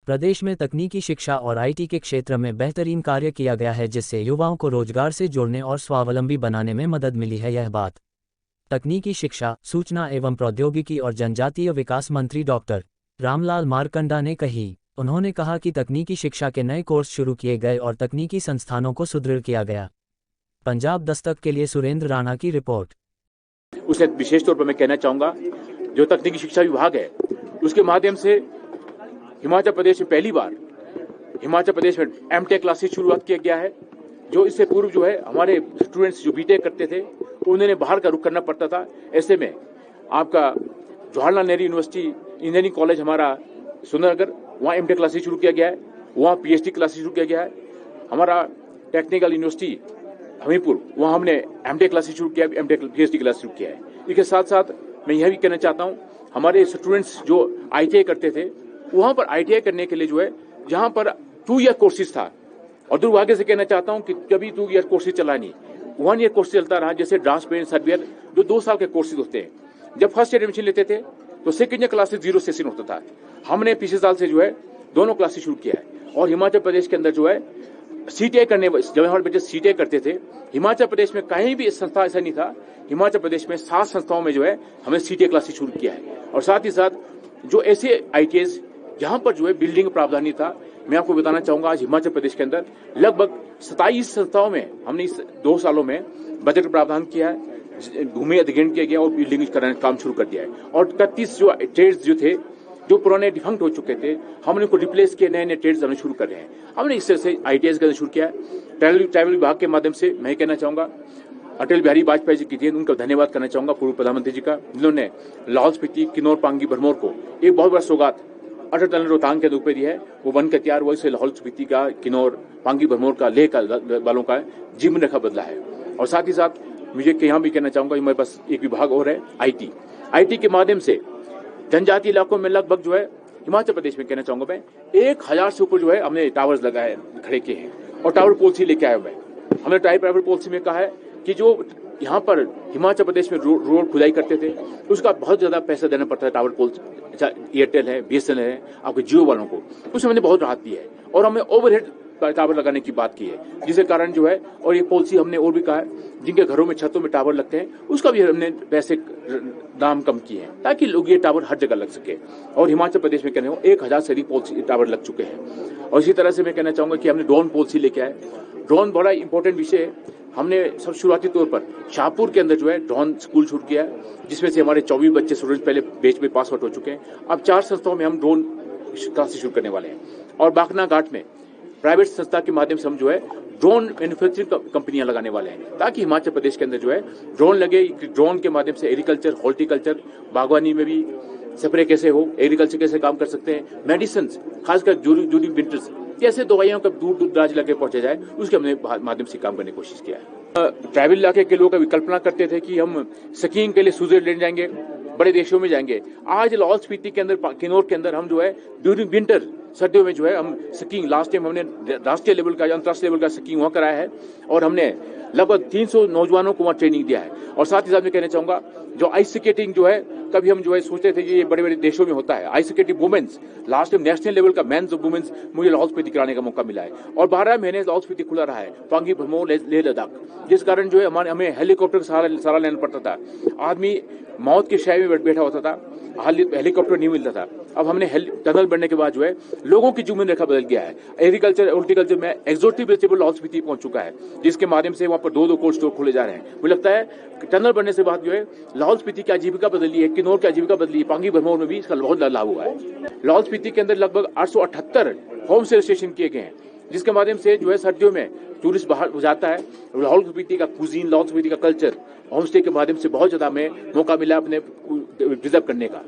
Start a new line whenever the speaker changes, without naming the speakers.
प्रदेश में तकनीकी शिक्षा और आईटी के क्षेत्र में बेहतरीन कार्य किया गया है, जिससे युवाओं को रोजगार से जोड़ने और स्वावलंबी बनाने में मदद मिली है। यह बात तकनीकी शिक्षा, सूचना एवं प्रौद्योगिकी और जनजातीय विकास मंत्री डॉक्टर रामलाल मारकंडा ने कही। उन्होंने कहा कि तकनीकी शिक्षा के नए कोर्स शुरू किए गए और तकनीकी संस्थानों को सुदृढ़ किया गया। पंजाब दस्तक के लिए सुरेंद्र राणा की रिपोर्ट।
उसे विशेष तौर पर मैं कहना चाहूंगा, जो तकनीकी शिक्षा विभाग है उसके माध्यम से हिमाचल प्रदेश में पहली बार हिमाचल प्रदेश में एमटेक क्लासेस शुरुआत किया गया है। जो इससे पूर्व जो है हमारे स्टूडेंट्स जो बीटेक करते थे उन्हें बाहर का रुख करना पड़ता था। ऐसे में आपका Jawaharlal Nehru university engineering college हमारा सुंदरनगर, वहाँ एमटेक क्लासेस शुरू किया गया है। वहाँ पीएचडी क्लासेस शुरू किया गया है। हमारा टेक्निकल यूनिवर्सिटी हमीरपुर, वहाँ हमने एमटेक क्लासेस शुरू किया, एमटेक पीएचडी क्लास शुरू किया है। इसके साथ साथ मैं यह भी कहना चाहता हूँ, हमारे स्टूडेंट्स जो आईटीआई करते थे वहाँ पर आईटीआई करने के लिए जो है जहाँ पर 2 ईयर कोर्सेज था, और दुर्भाग्य से कहना चाहता हूँ कि कभी 2 ईयर कोर्सेज चला नहीं, 1 ईयर कोर्स चलता रहा। जैसे ड्राफ्ट्समैन, सर्वेयर, जो 2 साल के कोर्सेज होते हैं। जब फर्स्ट ईयर एडमिशन लेते थे तो सेकंड ईयर क्लासेज 0 सेशन होता था। हमने पिछले साल से जो है दोनों क्लासेज शुरू किया है। और हिमाचल प्रदेश के अंदर जो है सीटीआई करने, जब हमारे बच्चे सीटीआई करते थे, हिमाचल प्रदेश में कहीं भी संस्था ऐसा नहीं था। हिमाचल प्रदेश में 7 संस्थाओं में जो है हमने सीटीआई क्लासेज शुरू किया है। और साथ ही साथ जो ऐसे आईटीआई जहां पर जो है बिल्डिंग प्रावधान नहीं था, मैं आपको बताना चाहूंगा आज हिमाचल प्रदेश के अंदर लगभग 27 संस्थाओं में हमने इस 2 सालों में बजट प्रावधान किया है, भूमि अधिग्रहण किया गया और बिल्डिंग कराने का काम शुरू कर दिया है। और 31 जो ट्रेड्स जो थे, जो पुराने डिफंक्ट हो चुके थे, हमने उनको रिप्लेस किए, नए नए ट्रेड्स आने शुरू कर रहे हैं। हमने इस तरह से आईटीआई का शुरू किया है। ट्रैवल विभाग के माध्यम से मैं कहना चाहूंगा, अटल बिहारी वाजपेयी जी की थी, उनका धन्यवाद करना चाहूंगा, पूर्व प्रधानमंत्री जी का, जिन्होंने लाहौल स्पीति, किन्नौर, पांगी, भरमौर को एक बहुत बड़ा सौगात अटल टनल रोहतांग के रूप में दी है। वो बनकर तैयार हुआ, इससे लाहौल स्पीति का, किन्नौर, पांगी, भरमौर का, लेह का वालों का जीवन रेखा बदला है। और साथ ही साथ मुझे यहाँ भी कहना चाहूंगा कि मेरे पास एक विभाग और है, आईटी के माध्यम से जनजातीय इलाकों में लगभग जो है हिमाचल प्रदेश में कहना चाहूंगा मैं 1000 से ऊपर जो है हमने टावर्स लगाए, खड़े किए हैं। और टावर पॉलिसी लेके आए मैं, हमने टावर पॉलिसी में कहा है कि जो यहाँ पर हिमाचल प्रदेश में रोड खुदाई करते थे उसका बहुत ज्यादा पैसा देना पड़ता है टावर पॉलिसी, एयरटेल है, बीएसएनएल है, आपके जियो वालों को, उसमें हमने बहुत राहत दी है। और हमें ओवरहेड टावर लगाने की बात की है, जिसके कारण जो है, और ये पॉलिसी हमने और भी कहा है, जिनके घरों में छतों में टावर लगते हैं उसका भी हमने पैसे दाम कम किए हैं, ताकि लोग ये टावर हर जगह लग सके। और हिमाचल प्रदेश में कहने हो 1000 से अधिक पॉलिसी टावर लग चुके हैं। और इसी तरह से मैं कहना चाहूंगा कि हमने ड्रोन पॉलिसी लेके आए। ड्रोन बड़ा इंपॉर्टेंट विषय है। हमने सब शुरुआती तौर पर शाहपुर के अंदर जो है ड्रोन स्कूल शुरू किया है, जिसमें से हमारे 24 बच्चे स्टूडेंट पहले बैच में पास आउट हो चुके हैं। अब 4 संस्थाओं में हम ड्रोन क्लासेस शुरू करने वाले हैं। और बाखना घाट में प्राइवेट संस्था के माध्यम से हम जो है ड्रोन मैन्युफैक्चरिंग कंपनियां लगाने वाले हैं, ताकि हिमाचल प्रदेश के अंदर जो है ड्रोन लगे। ड्रोन के माध्यम से एग्रीकल्चर, हॉर्टिकल्चर, बागवानी में भी स्प्रे कैसे हो, एग्रीकल्चर कैसे काम कर सकते हैं, मेडिसिन, खासकर जूरी विंटर्स, कैसे दवाइयों का दूर दूर दराज इलाके पहुंचे जाए, उसके हमने माध्यम से काम करने की कोशिश किया है। ट्राइबल इलाके के लोग कल्पना करते थे कि हम स्कीइंग के लिए स्विट्जरलैंड जाएंगे, बड़े देशों में जाएंगे। आज लाहौल स्पीति के अंदर, किन्नौर के अंदर हम जो है ड्यूरिंग विंटर, सर्दियों में जो है हम स्कीइंग, लास्ट टाइम हमने राष्ट्रीय लेवल का, अंतर्राष्ट्रीय लेवल का स्कीइंग वहाँ कराया है। और हमने लगभग 300 नौजवानों को वहाँ ट्रेनिंग दिया है। और साथ ही साथ मैं कहना चाहूंगा, जो आइस स्केटिंग जो है, कभी हम जो है सोचते थे कि ये बड़े बड़े देशों में होता है, ice skating womens, last time national level का मेंस और वुमेन्स मुझे लाहौल स्पीति कराने का मौका मिला है। और 12 महीने लाहौल स्पीति खुला रहा है, पांगी, भरमौर, लेह लद्दाख, जिस कारण जो है हमें हेलीकॉप्टर का सहारा लेना पड़ता था। आदमी मौत के शय में बैठा होता था, हेलीकॉप्टर नहीं मिलता था। अब हमने टनल बनने के बाद जो है लोगों की जीवन रेखा बदल गया है। एग्रीकल्चर, हॉर्टिकल्चर में एक्सोटिक वेजिटेबल लाहौल स्पीति पहुंच चुका है, जिसके माध्यम से वहां पर 2 कोल्ड स्टोर खोले जा रहे हैं। मुझे लगता है टनल बनने से बाद जो है लाहौल स्पीति की आजीविका बदली है, किन्नौर की आजीविका बदली है, पांगी, भरमौर में भी इसका बहुत लाभ हुआ है। लाहौल स्पीति के अंदर लगभग 878 होम स्टे स्टेशन किए गए हैं, जिसके माध्यम से जो है सर्दियों में टूरिस्ट बाहर जाता है। लाहौल स्पीति का कुजीन, लाहौल स्पीति का कल्चर, होम स्टे के माध्यम से बहुत ज्यादा हमें मौका मिला अपने रिजर्व करने का।